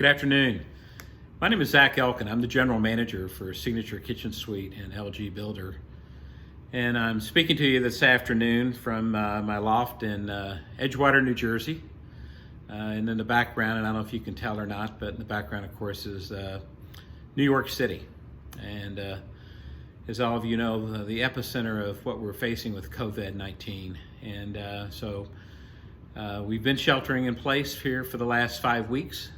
Good afternoon. My name is Zach Elkin. I'm the general manager for Signature Kitchen Suite and LG Builder. And I'm speaking to you this afternoon from my loft in Edgewater, New Jersey. And in the background, and I don't know if you can tell or not, but in the background, of course, is New York City. And as all of you know, the epicenter of what we're facing with COVID-19. And so we've been sheltering in place here for the last 5 weeks.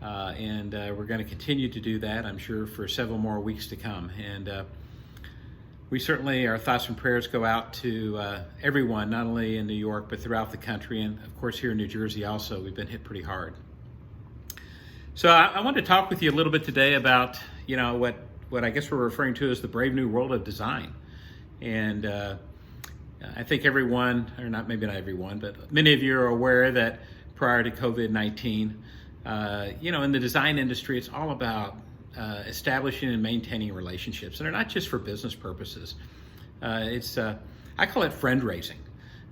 And we're going to continue to do that, I'm sure, for several more weeks to come. And we certainly, our thoughts and prayers go out to everyone, not only in New York, but throughout the country. And of course, here in New Jersey also, we've been hit pretty hard. So I wanted to talk with you a little bit today about, what I guess we're referring to as the brave new world of design. And I think everyone, or not, maybe not everyone, but many of you are aware that prior to COVID-19, in the design industry, it's all about establishing and maintaining relationships, and they're not just for business purposes. I call it friend raising,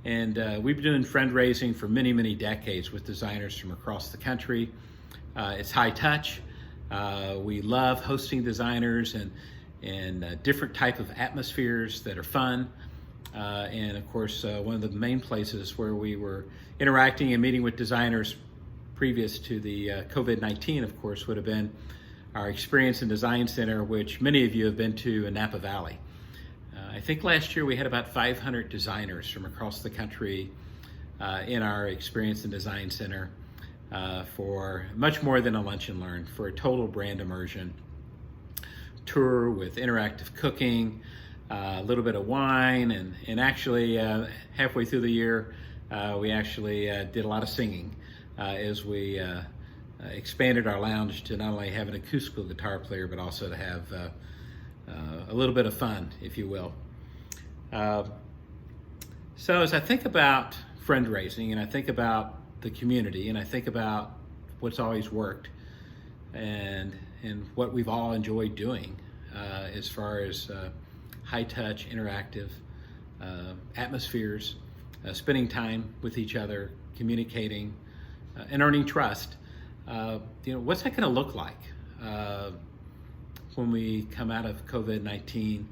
and we've been doing friend raising for many, many decades with designers from across the country. It's high touch. We love hosting designers and different type of atmospheres that are fun. And of course, one of the main places where we were interacting and meeting with designers previous to the COVID-19, of course, would have been our Experience and Design Center, which many of you have been to in Napa Valley. I think last year we had about 500 designers from across the country in our Experience and Design Center for much more than a lunch and learn, for a total brand immersion tour with interactive cooking, a little bit of wine, and actually halfway through the year, we actually did a lot of singing. As we expanded our lounge to not only have an acoustical guitar player, but also to have a little bit of fun, if you will. So as I think about friend raising, and I think about the community, and I think about what's always worked, and what we've all enjoyed doing as far as high-touch, interactive atmospheres, spending time with each other, communicating, and earning trust. What's that going to look like when we come out of COVID-19?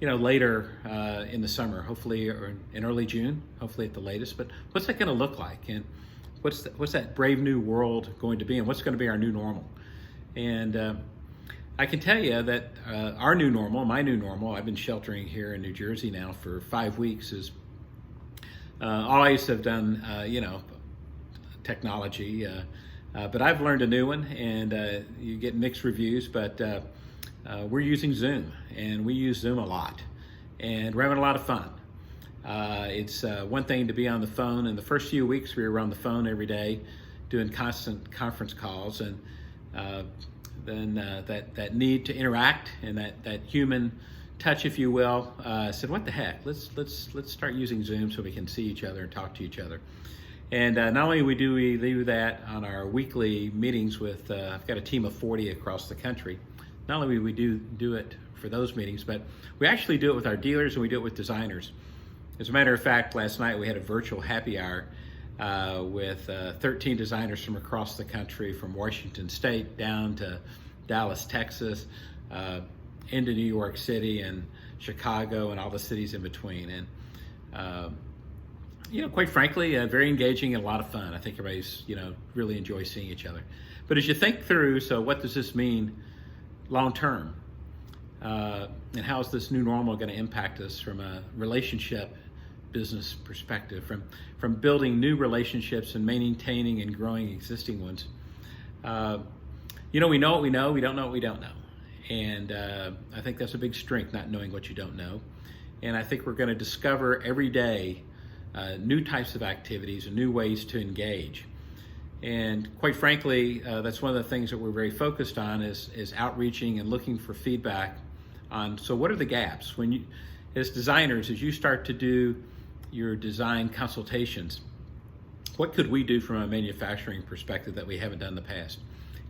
Later in the summer, hopefully, or in early June, hopefully at the latest. But what's that going to look like? And what's that brave new world going to be? And what's going to be our new normal? And I can tell you that our new normal, my new normal, I've been sheltering here in New Jersey now for 5 weeks, is always have done, technology, but I've learned a new one, and you get mixed reviews, but we're using Zoom, and we use Zoom a lot, and we're having a lot of fun. It's one thing to be on the phone. In the first few weeks, we were on the phone every day doing constant conference calls, and then that need to interact and that human touch, if you will, said, what the heck, let's start using Zoom so we can see each other and talk to each other. And not only do we do that on our weekly meetings with, I've got a team of 40 across the country. Not only do we do it for those meetings, but we actually do it with our dealers, and we do it with designers. As a matter of fact, last night we had a virtual happy hour with 13 designers from across the country, from Washington State down to Dallas, Texas, into New York City and Chicago and all the cities in between. And quite frankly, very engaging and a lot of fun. I think everybody's, really enjoys seeing each other. But as you think through, so what does this mean long term? And how is this new normal going to impact us from a relationship business perspective, from building new relationships and maintaining and growing existing ones? We know what we know, we don't know what we don't know. And I think that's a big strength, not knowing what you don't know. And I think we're going to discover every day new types of activities and new ways to engage. And quite frankly, that's one of the things that we're very focused on is outreaching and looking for feedback on, so what are the gaps? When you, as designers, as you start to do your design consultations, what could we do from a manufacturing perspective that we haven't done in the past?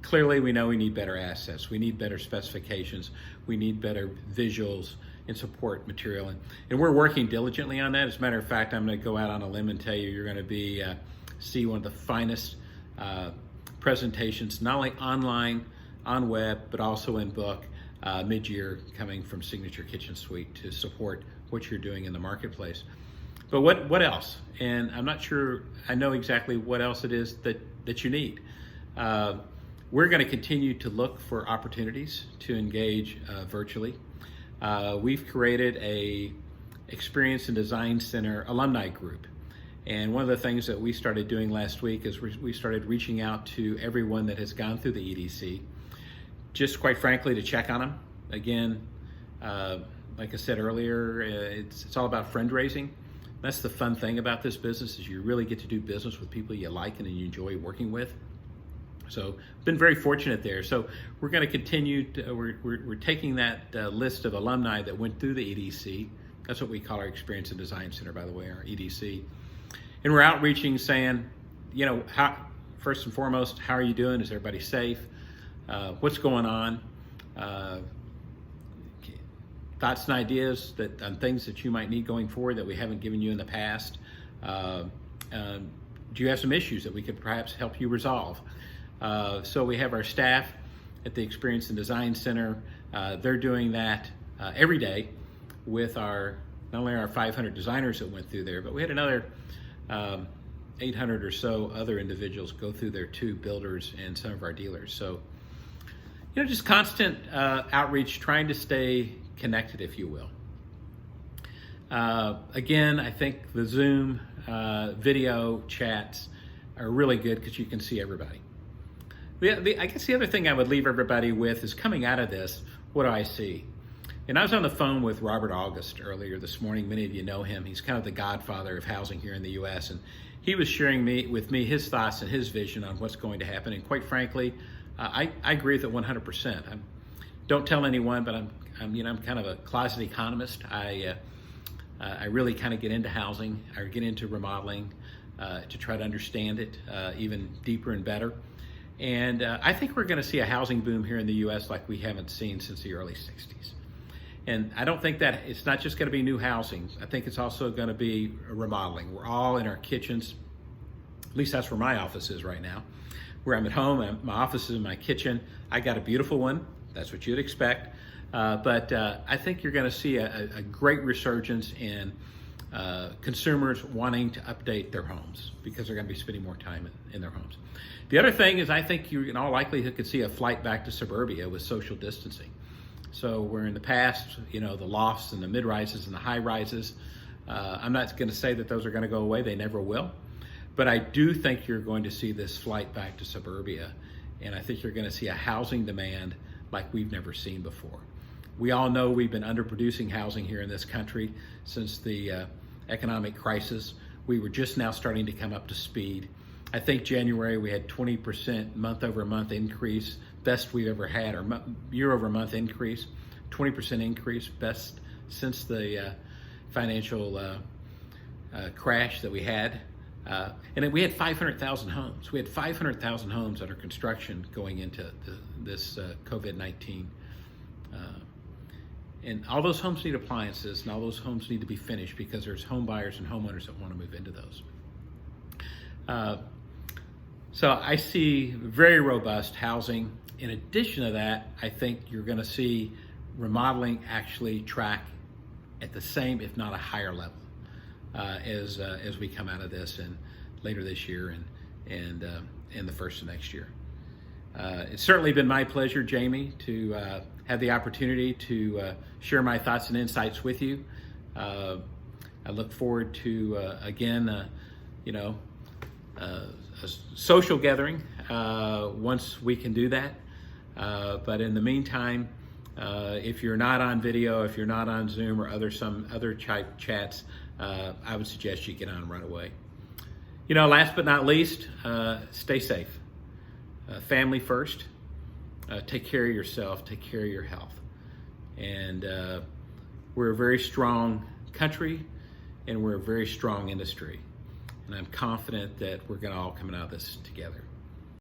Clearly, we know we need better assets. We need better specifications. We need better visuals and support material. And we're working diligently on that. As a matter of fact, I'm going to go out on a limb and tell you, you're going to see one of the finest presentations, not only online, on web, but also in book mid-year coming from Signature Kitchen Suite to support what you're doing in the marketplace. But what else? And I'm not sure I know exactly what else it is that you need. We're going to continue to look for opportunities to engage virtually. We've created a Experience and Design Center alumni group. And one of the things that we started doing last week is we started reaching out to everyone that has gone through the EDC, just quite frankly to check on them. Again, like I said earlier, it's all about friend raising. That's the fun thing about this business, is you really get to do business with people you like and you enjoy working with. So been very fortunate there. So we're going to continue we're taking that list of alumni that went through the EDC. That's what we call our Experience and Design Center, by the way, our EDC. And we're outreaching, saying, first and foremost, how are you doing? Is everybody safe? What's going on? Thoughts and ideas on things that you might need going forward that we haven't given you in the past. Do you have some issues that we could perhaps help you resolve? So we have our staff at the Experience and Design Center. They're doing that every day with not only our 500 designers that went through there, but we had another 800 or so other individuals go through there too, builders and some of our dealers. So, just constant outreach, trying to stay connected, if you will. Again, I think the Zoom video chats are really good because you can see everybody. I guess the other thing I would leave everybody with is, coming out of this, what do I see? And I was on the phone with Robert August earlier this morning. Many of you know him. He's kind of the godfather of housing here in the U.S. And he was sharing with me his thoughts and his vision on what's going to happen. And quite frankly, I agree with it 100%. Don't tell anyone, but I'm kind of a closet economist. I really kind of get into housing, or get into remodeling to try to understand it even deeper and better. And I think we're going to see a housing boom here in the U.S. like we haven't seen since the early 60s. And I don't think that it's not just going to be new housing. I think it's also going to be remodeling. We're all in our kitchens. At least that's where my office is right now. Where I'm at home, my office is in my kitchen. I got a beautiful one. That's what you'd expect. But I think you're going to see a great resurgence in consumers wanting to update their homes, because they're going to be spending more time in their homes. The other thing is, I think you in all likelihood could see a flight back to suburbia with social distancing. So where in the past, the lofts and the mid-rises and the high-rises, I'm not going to say that those are going to go away. They never will. But I do think you're going to see this flight back to suburbia. And I think you're going to see a housing demand like we've never seen before. We all know we've been underproducing housing here in this country since the economic crisis. We were just now starting to come up to speed. I think January we had 20% month-over-month increase, best we've ever had, or year-over-month increase, 20% increase, best since the financial crash that we had. And then we had 500,000 homes. We had 500,000 homes under construction going into this COVID-19. And all those homes need appliances, and all those homes need to be finished, because there's home buyers and homeowners that want to move into those. So I see very robust housing. In addition to that, I think you're going to see remodeling actually track at the same, if not a higher level, as we come out of this and later this year and the first of next year. It's certainly been my pleasure, Jamie, to have the opportunity to share my thoughts and insights with you. I look forward to again, a social gathering once we can do that. But in the meantime, if you're not on video, if you're not on Zoom or some other chats, I would suggest you get on right away. Last but not least, stay safe. Family first. Take care of yourself. Take care of your health. And we're a very strong country, and we're a very strong industry. And I'm confident that we're going to all come out of this together.